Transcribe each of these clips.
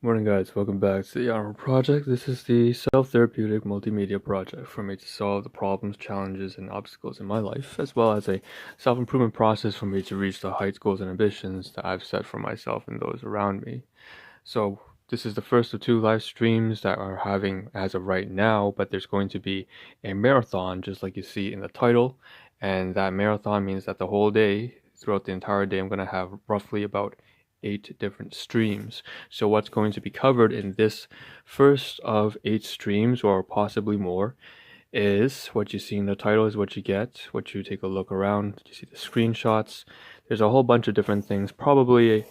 Morning guys, welcome back to the Ahn Rho Project. This is the self-therapeutic multimedia project for me to solve the problems, challenges, and obstacles in my life, as well as a self-improvement process for me to reach the heights, goals, and ambitions that I've set for myself and those around me. So this is the first of two live streams that are having as of right now, but there's going to be a marathon, just like you see in the title, and that marathon means that the whole day, throughout the entire day, I'm going to have roughly about 8 different streams. So what's going to be covered in this first of 8 streams, or possibly more, is what you see in the title is what you get, what you take a look around, you see the screenshots. There's a whole bunch of different things, probably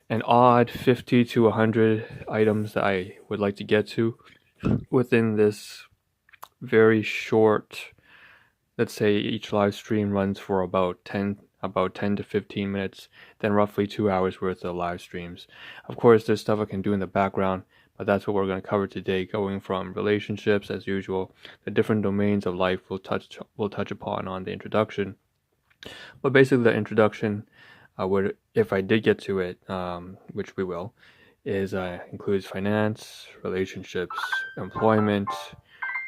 an odd 50 to 100 items that I would like to get to within this very short, let's say each live stream runs for about 10 to 15 minutes, then roughly 2 hours worth of live streams. Of course, there's stuff I can do in the background, but that's what we're going to cover today, going from relationships as usual, the different domains of life we'll touch upon on the introduction. But basically the introduction would, if I did get to it, which we will, is includes finance, relationships, employment,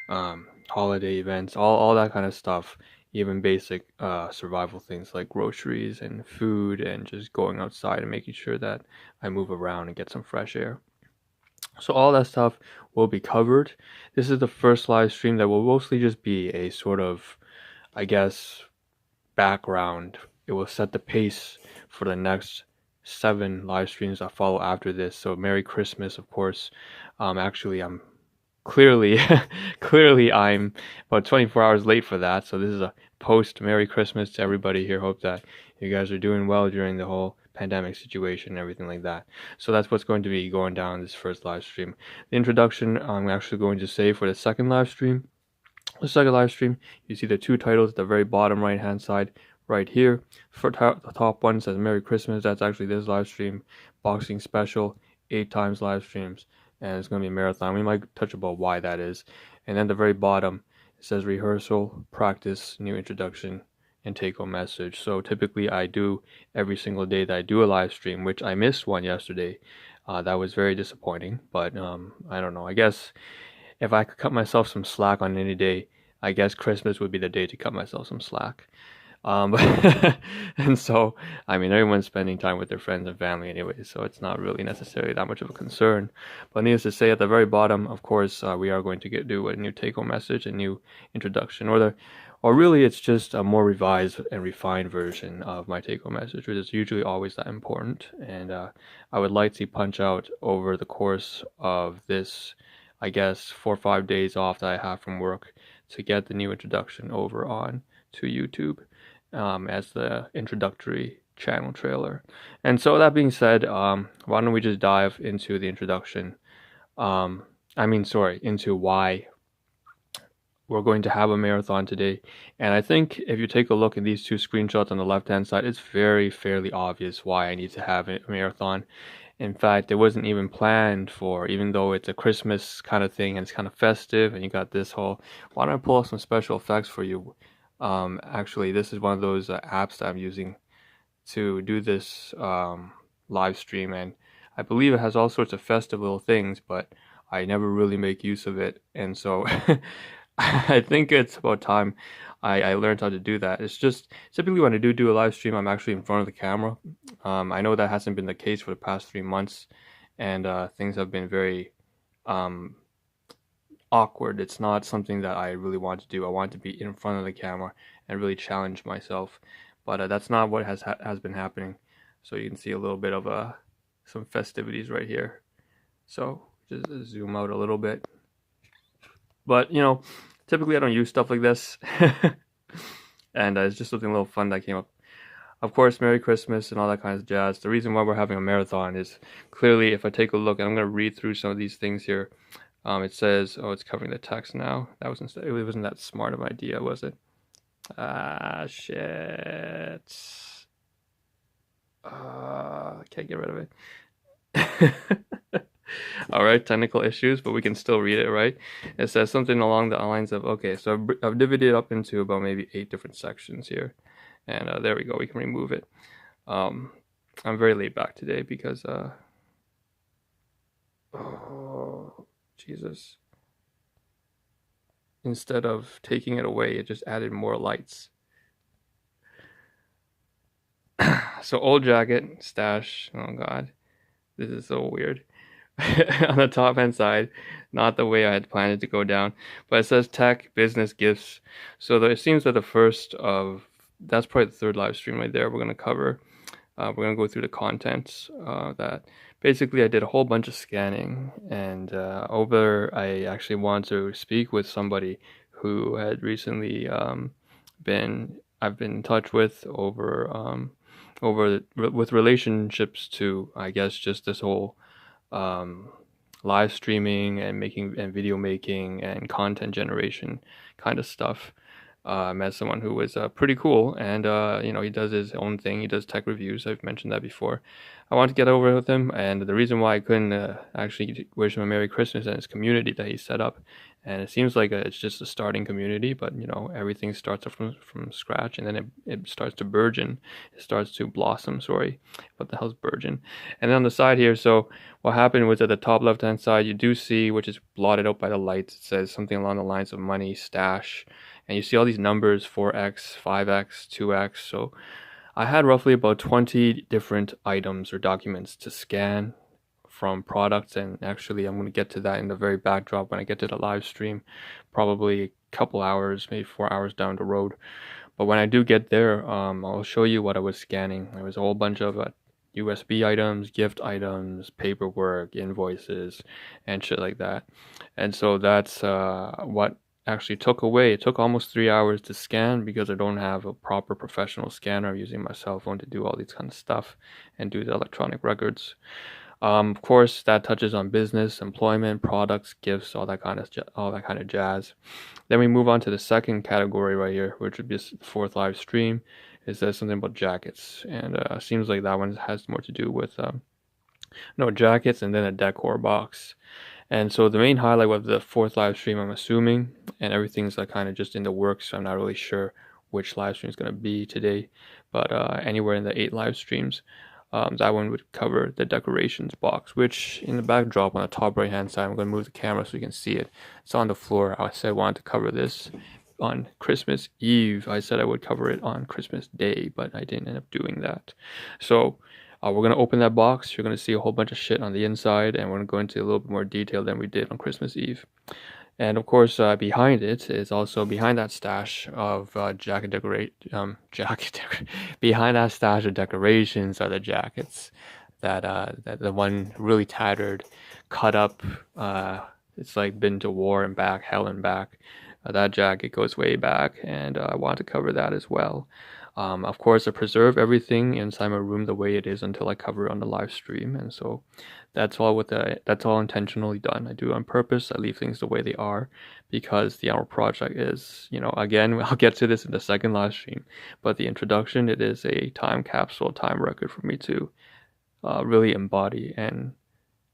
holiday events, all that kind of stuff, even basic survival things like groceries and food and just going outside and making sure that I move around and get some fresh air. So all that stuff will be covered. This is the first live stream that will mostly just be a sort of, I guess, background. It will set the pace for the next 7 live streams that follow after this. So Merry Christmas, of course. Actually, I'm clearly I'm about 24 hours late for that, so this is a post Merry Christmas to everybody here. Hope that you guys are doing well during the whole pandemic situation and everything like that. So that's what's going to be going down this first live stream. The introduction I'm actually going to say for the second live stream. The second live stream, you see the 2 titles at the very bottom right hand side right here. For the top one says Merry Christmas. That's actually this live stream, boxing special, 8 times live streams, and it's going to be a marathon. We might touch about why that is. And then the very bottom, it says rehearsal, practice, new introduction, and take-home message. So typically I do every single day that I do a live stream, which I missed one yesterday. That was very disappointing, but I don't know. I guess if I could cut myself some slack on any day, I guess Christmas would be the day to cut myself some slack. And so, I mean, everyone's spending time with their friends and family anyway, so it's not really necessarily that much of a concern. But needless to say, at the very bottom, of course, we are going to do a new take-home message, a new introduction, or really it's just a more revised and refined version of my take-home message, which is usually always that important. And I would like to punch out over the course of this, I guess, 4 or 5 days off that I have from work to get the new introduction over on to YouTube as the introductory channel trailer. And so that being said, why don't we just dive into the introduction? Into why we're going to have a marathon today. And I think if you take a look at these 2 screenshots on the left hand side, it's fairly obvious why I need to have a marathon. In fact, it wasn't even planned for, even though it's a Christmas kind of thing and it's kind of festive, and you got this whole, why don't I pull up some special effects for you? Actually, this is one of those apps that I'm using to do this live stream, and I believe it has all sorts of festive little things, but I never really make use of it, and so I think it's about time I learned how to do that. It's just typically when I do a live stream, I'm actually in front of the camera. I know that hasn't been the case for the past 3 months, and things have been very awkward. It's not something that I really want to do. I want to be in front of the camera and really challenge myself, but that's not what has been happening. So you can see a little bit of some festivities right here. So just zoom out a little bit. But typically I don't use stuff like this, and it's just something a little fun that came up. Of course, Merry Christmas and all that kind of jazz. The reason why we're having a marathon is clearly, if I take a look, and I'm going to read through some of these things here. It says, oh, it's covering the text now. It wasn't that smart of an idea, was it? Ah, shit. I can't get rid of it. All right, technical issues, but we can still read it, right? It says something along the lines of, okay, so I've divided it up into about maybe 8 different sections here. And there we go, we can remove it. I'm very laid back today because Oh, Jesus. Instead of taking it away, it just added more lights. So old jacket, stash. Oh God, this is so weird. On the top hand side, not the way I had planned it to go down, but it says tech, business, gifts. So it seems that the first of that's probably the third live stream right there. We're gonna cover. We're gonna go through the contents. That basically I did a whole bunch of scanning, and over I actually wanted to speak with somebody who had recently been I've been in touch with over with relationships to, I guess, just this whole um, live streaming and making and video making and content generation kind of stuff. I met someone who was pretty cool, and he does his own thing. He does tech reviews. I've mentioned that before. I wanted to get over with him, and the reason why I couldn't actually wish him a Merry Christmas and his community that he set up, and it seems like it's just a starting community, but everything starts up from scratch, and then it starts to burgeon. It starts to blossom. Sorry, what the hell's burgeon? And then on the side here, so what happened was at the top left hand side, you do see, which is blotted out by the lights, it says something along the lines of money, stash, and you see all these numbers 4x, 5x, 2x. So I had roughly about 20 different items or documents to scan from products, and actually I'm going to get to that in the very backdrop when I get to the live stream, probably a couple hours, maybe 4 hours down the road. But when I do get there, I'll show you what I was scanning. There was a whole bunch of USB items, gift items, paperwork, invoices, and shit like that. And so that's what actually took away. It took almost 3 hours to scan because I don't have a proper professional scanner. I'm using my cell phone to do all these kind of stuff and do the electronic records. Of course, that touches on business, employment, products, gifts, all that kind of jazz. Then we move on to the second category right here, which would be the fourth live stream. It says something about jackets, and seems like that one has more to do with no jackets, and then a decor box. And so the main highlight of the fourth live stream, I'm assuming, and everything's like kind of just in the works. So I'm not really sure which live stream is going to be today, but anywhere in the 8 live streams, that one would cover the decorations box, which in the backdrop on the top right hand side, I'm going to move the camera so you can see it. It's on the floor. I said I wanted to cover this on Christmas Eve. I said I would cover it on Christmas Day, but I didn't end up doing that. So we're going to open that box. You're going to see a whole bunch of shit on the inside, and we're going to go into a little bit more detail than we did on Christmas Eve. And of course, behind it is also behind that stash of behind that stash of decorations are the jackets that the one really tattered, cut up. It's like been to war and back, hell and back. That jacket goes way back, and I want to cover that as well. Of course, I preserve everything inside my room the way it is until I cover it on the live stream, and so that's all intentionally done. I do it on purpose. I leave things the way they are because the Ahn Rho Project is, again, I'll get to this in the second live stream, but the introduction, it is a time capsule, time record for me to really embody and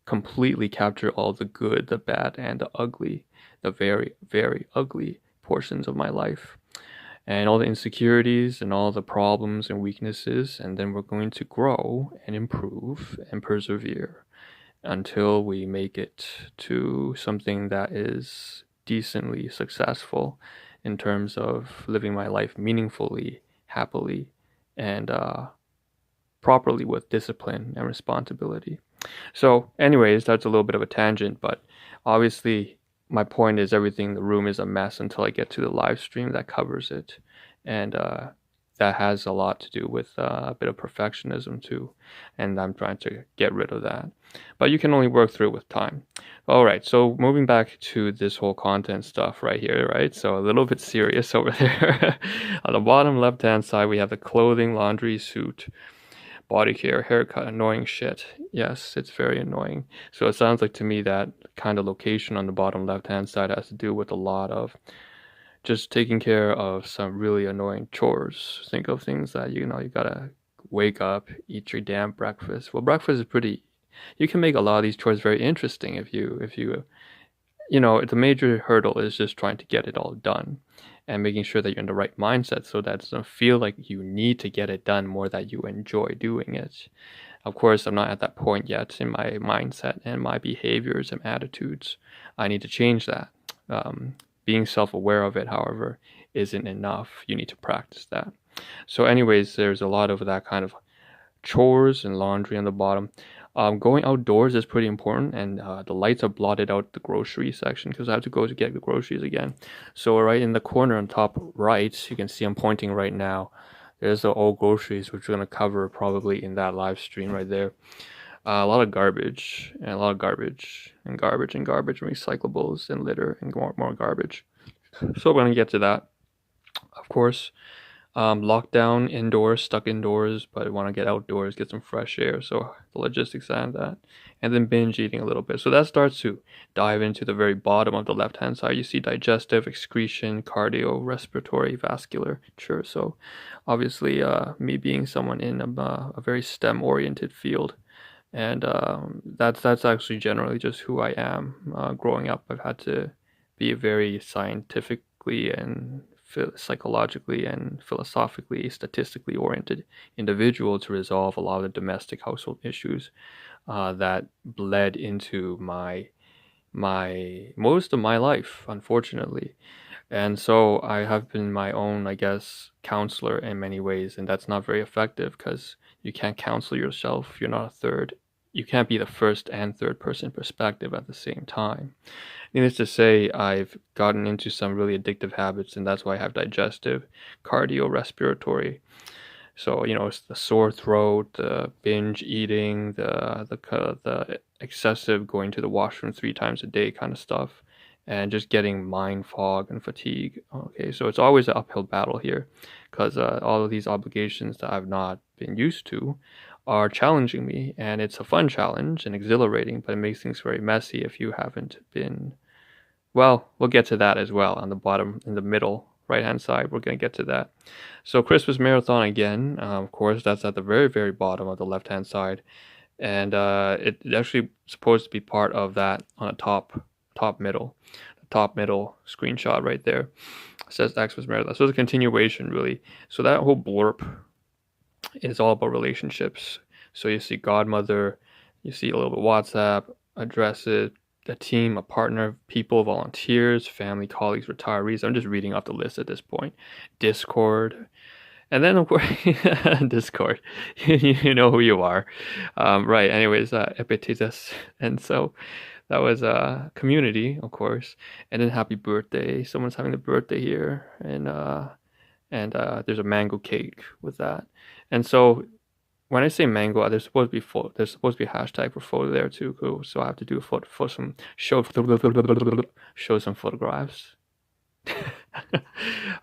completely capture all the good, the bad, and the ugly, the very, very ugly portions of my life, and all the insecurities and all the problems and weaknesses, and then we're going to grow and improve and persevere until we make it to something that is decently successful in terms of living my life meaningfully, happily, and properly with discipline and responsibility. So, anyways, that's a little bit of a tangent, but obviously, my point is everything in the room is a mess until I get to the live stream that covers it, and that has a lot to do with a bit of perfectionism too, and I'm trying to get rid of that. But you can only work through it with time. All right, so moving back to this whole content stuff right here, right? So a little bit serious over there. On the bottom left-hand side, we have the clothing, laundry, suit, body care, haircut, annoying shit. Yes, it's very annoying. So it sounds like to me that kind of location on the bottom left-hand side has to do with a lot of just taking care of some really annoying chores. Think of things that you gotta wake up, eat your damn breakfast. Well, breakfast is pretty. You can make a lot of these chores very interesting if the major hurdle is just trying to get it all done and making sure that you're in the right mindset so that it doesn't feel like you need to get it done more that you enjoy doing it. Of course, I'm not at that point yet in my mindset and my behaviors and attitudes. I need to change that. Being self-aware of it, however, isn't enough. You need to practice that. So anyways, there's a lot of that kind of chores and laundry on the bottom. Going outdoors is pretty important, and the lights are blotted out the grocery section because I have to go to get the groceries again. So right in the corner on top right, you can see I'm pointing right now. There's the old groceries, which we're gonna cover probably in that live stream right there. A lot of garbage and a lot of garbage and garbage and garbage and recyclables and litter and more garbage. So we're gonna get to that, of course. Locked down indoors, stuck indoors, but I want to get outdoors, get some fresh air. So the logistics and that, and then binge eating a little bit. So that starts to dive into the very bottom of the left-hand side. You see digestive, excretion, cardio, respiratory, vascular. Sure. So obviously, me being someone in a very STEM-oriented field, and that's actually generally just who I am. Growing up, I've had to be a very scientifically and psychologically and philosophically, statistically oriented individual to resolve a lot of the domestic household issues that bled into my most of my life, unfortunately. And so I have been my own, I guess, counselor in many ways, and that's not very effective because you can't counsel yourself. You're not a third. You can't be the first and third person perspective at the same time. Needless to say, I've gotten into some really addictive habits, and that's why I have digestive, cardio, respiratory. So, it's the sore throat, the binge eating, the excessive going to the washroom 3 times a day kind of stuff, and just getting mind fog and fatigue. Okay, so it's always an uphill battle here, because all of these obligations that I've not been used to are challenging me, and it's a fun challenge and exhilarating, but it makes things very messy if you haven't been. Well, we'll get to that as well on the bottom, in the middle, right-hand side. We're going to get to that. So Christmas marathon again, of course, that's at the very, very bottom of the left-hand side. And it actually supposed to be part of that on the top middle screenshot right there. It says Xmas marathon. So it's a continuation, really. So that whole blurb is all about relationships. So you see godmother, you see a little bit WhatsApp, addresses, a team, a partner, people, volunteers, family, colleagues, retirees. I'm just reading off the list at this point. Discord. And then, of course, Discord. You know who you are. Right. Anyways, Epictetus. And so that was a community, of course. And then happy birthday. Someone's having a birthday here. And there's a mango cake with that. And so when I say mango, there's supposed to be a hashtag for photo there too. Cool. So I have to do a photo for some show some photographs.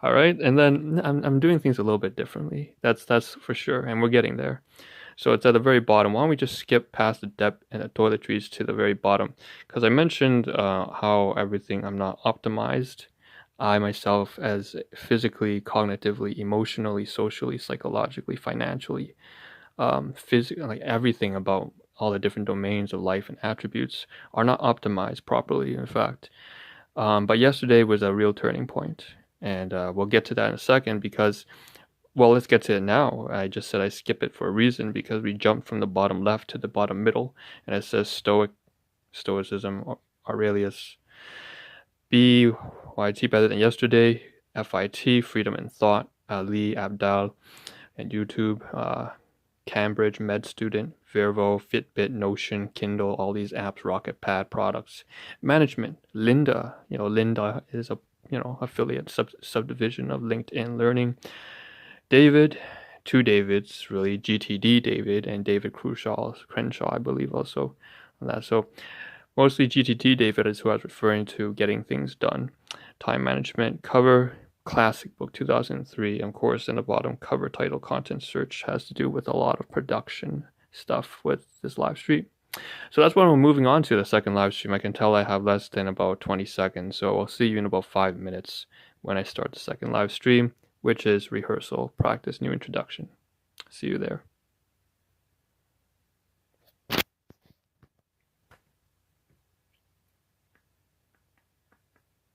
All right, and then I'm doing things a little bit differently. That's for sure, and we're getting there. So it's at the very bottom. Why don't we just skip past the depth and the toiletries to the very bottom? Because I mentioned how I'm not optimized. I myself, as physically, cognitively, emotionally, socially, psychologically, financially, physically, like everything about all the different domains of life and attributes are not optimized properly, in fact. But yesterday was a real turning point, and we'll get to that in a second because, well, let's get to it now. I just said I skip it for a reason because we jumped from the bottom left to the bottom middle, and it says Stoicism, Aurelius, BYT better than yesterday, FIT, freedom and thought, Ali Abdal, and YouTube, Cambridge, Med Student, Vervo, Fitbit, Notion, Kindle, all these apps, Rocket Pad products, management, Linda. Linda is a affiliate subdivision of LinkedIn Learning. David, two Davids really, GTD David and David Crenshaw, I believe also on that. So mostly GTD David is who I was referring to, getting things done, time management, cover. Classic book 2003, of course, in the bottom cover title content search has to do with a lot of production stuff with this live stream. So that's when we're moving on to the second live stream. I can tell I have less than about 20 seconds, so I'll see you in about 5 minutes when I start the second live stream, which is rehearsal, practice, new introduction. See you there.